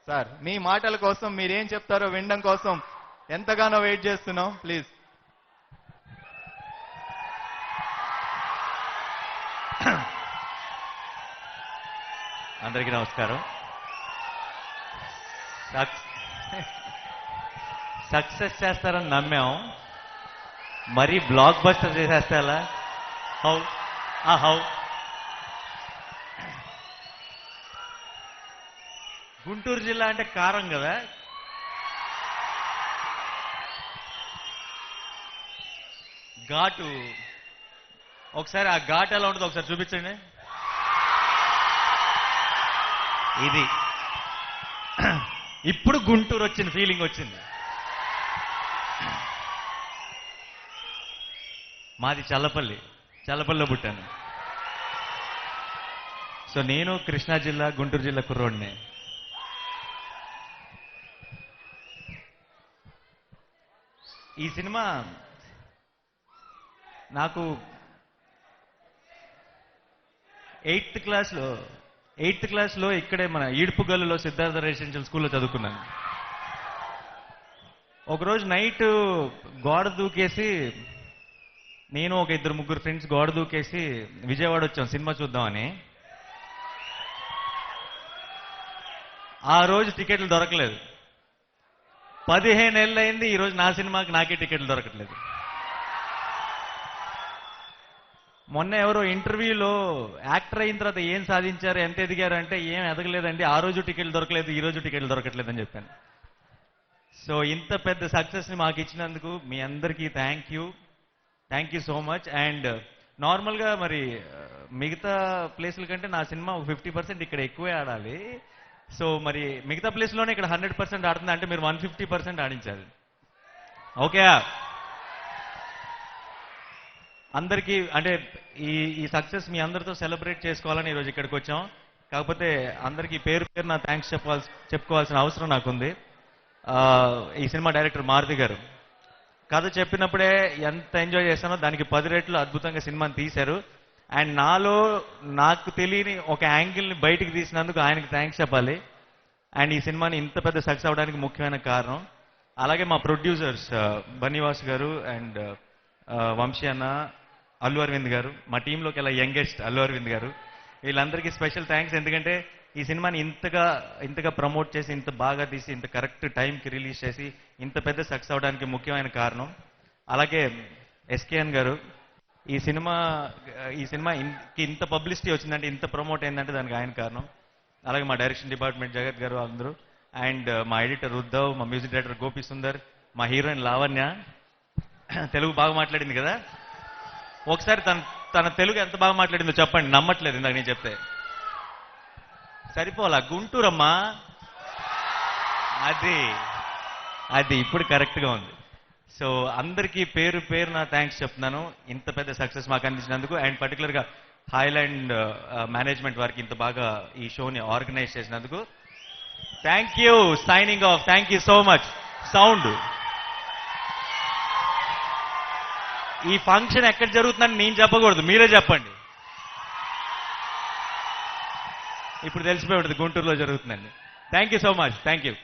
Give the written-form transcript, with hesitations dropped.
Sir మీ మాటల కోసం మీరేం చెప్తారో వినడం కోసం ఎంతగానో వెయిట్ చేస్తున్నాం. ప్లీజ్. అందరికీ నమస్కారం. సక్సెస్ చేస్తారని నమ్మాం, మరీ బ్లాక్ బస్టర్ చేసేస్తే అలా హౌ గుంటూరు జిల్లా అంటే కారం కదా, ఘాటు. ఒకసారి ఆ ఘాట్ ఎలా ఉంటుందో ఒకసారి చూపించండి. ఇది ఇప్పుడు గుంటూరు వచ్చిన ఫీలింగ్ వచ్చింది. మాది చల్లపల్లిలో పుట్టాను. సో నేను కృష్ణా జిల్లా గుంటూరు జిల్లా కుర్రోడిని. ఈ సినిమా నాకు 8th క్లాస్లో ఇక్కడే మన ఈడ్పుగల్లులో సిద్ధార్థ రెసిడెన్షియల్ స్కూల్లో చదువుకున్నాను. ఒకరోజు నైట్ గోడ దూకేసి, నేను ఒక 2-3 ఫ్రెండ్స్ గోడ దూకేసి విజయవాడ వచ్చాం సినిమా చూద్దామని. ఆ రోజు టికెట్లు దొరకలేదు. 15 ఏళ్ళు అయింది, ఈరోజు నా సినిమాకి నాకే టికెట్లు దొరకట్లేదు. మొన్న ఎవరో ఇంటర్వ్యూలో యాక్టర్ అయిన తర్వాత ఏం సాధించారు, ఎంత ఎదిగారు అంటే ఏం ఎదగలేదండి, ఆ రోజు టికెట్లు దొరకలేదు, ఈ రోజు టికెట్లు దొరకట్లేదు అని చెప్పాను. సో ఇంత పెద్ద సక్సెస్ని మాకు ఇచ్చినందుకు మీ అందరికీ thank you so much. And నార్మల్గా మరి మిగతా ప్లేసుల కంటే నా సినిమా 50% ఇక్కడ ఎక్కువే ఆడాలి. సో మరి మిగతా ప్లేస్లోనే ఇక్కడ 100% ఆడుతుంది అంటే మీరు 150% ఆడించాలి. ఓకే, అందరికీ అంటే ఈ సక్సెస్ మీ అందరితో సెలబ్రేట్ చేసుకోవాలని ఈరోజు ఇక్కడికి వచ్చాం. కాకపోతే అందరికీ పేరు నా థ్యాంక్స్ చెప్పుకోవాల్సిన అవసరం నాకుంది. ఈ సినిమా డైరెక్టర్ మారుతి గారు కథ చెప్పినప్పుడే ఎంత ఎంజాయ్ చేశానో దానికి 10 రెట్లు అద్భుతంగా సినిమాని తీశారు. అండ్ నాకు తెలియని ఒక యాంగిల్ని బయటికి తీసినందుకు ఆయనకి థ్యాంక్స్ చెప్పాలి. అండ్ ఈ సినిమాని ఇంత పెద్ద సక్సెస్ అవడానికి ముఖ్యమైన కారణం, అలాగే మా ప్రొడ్యూసర్స్ బన్నీవాస్ గారు అండ్ వంశీ అన్న, అల్లు అరవింద్ గారు, మా టీంలోకి ఎలా యంగెస్ట్ అల్లు అరవింద్ గారు, వీళ్ళందరికీ స్పెషల్ థ్యాంక్స్. ఎందుకంటే ఈ సినిమాని ఇంతగా ప్రమోట్ చేసి, ఇంత బాగా తీసి, ఇంత కరెక్ట్ టైంకి రిలీజ్ చేసి ఇంత పెద్ద సక్సెస్ అవడానికి ముఖ్యమైన కారణం. అలాగే ఎస్కేఎన్ గారు, ఈ సినిమాకి ఇంత పబ్లిసిటీ వచ్చిందంటే, ఇంత ప్రమోట్ అయిందంటే దానికి ఆయన కారణం. అలాగే మా డైరెక్షన్ డిపార్ట్మెంట్ జగత్ గారు అందరూ, అండ్ మా ఎడిటర్ ఉద్ధవ్, మా మ్యూజిక్ డైరెక్టర్ గోపి సుందర్, మా హీరోయిన్ లావణ్య తెలుగు బాగా మాట్లాడింది కదా. ఒకసారి తన తెలుగు ఎంత బాగా మాట్లాడిందో చెప్పండి. నమ్మట్లేదు ఇందాక నేను చెప్తే. సరిపోలా, గుంటూరమ్మా, అది ఇప్పుడు కరెక్ట్గా ఉంది. సో అందరికీ పేరు నా థ్యాంక్స్ చెప్తున్నాను ఇంత పెద్ద సక్సెస్ మాకు అందించినందుకు. అండ్ పర్టికులర్గా హాయ్లాండ్ మేనేజ్మెంట్ వారికి ఇంత బాగా ఈ షోని ఆర్గనైజ్ చేసినందుకు thank you. Signing off. Thank you so much. Sound, ఈ ఫంక్షన్ ఎక్కడ జరుగుతుందని నేను చెప్పకూడదు, మీరే చెప్పండి. ఇప్పుడు తెలిసిపోయి ఉంటుంది గుంటూరులో జరుగుతుందండి. Thank you so much. Thank you.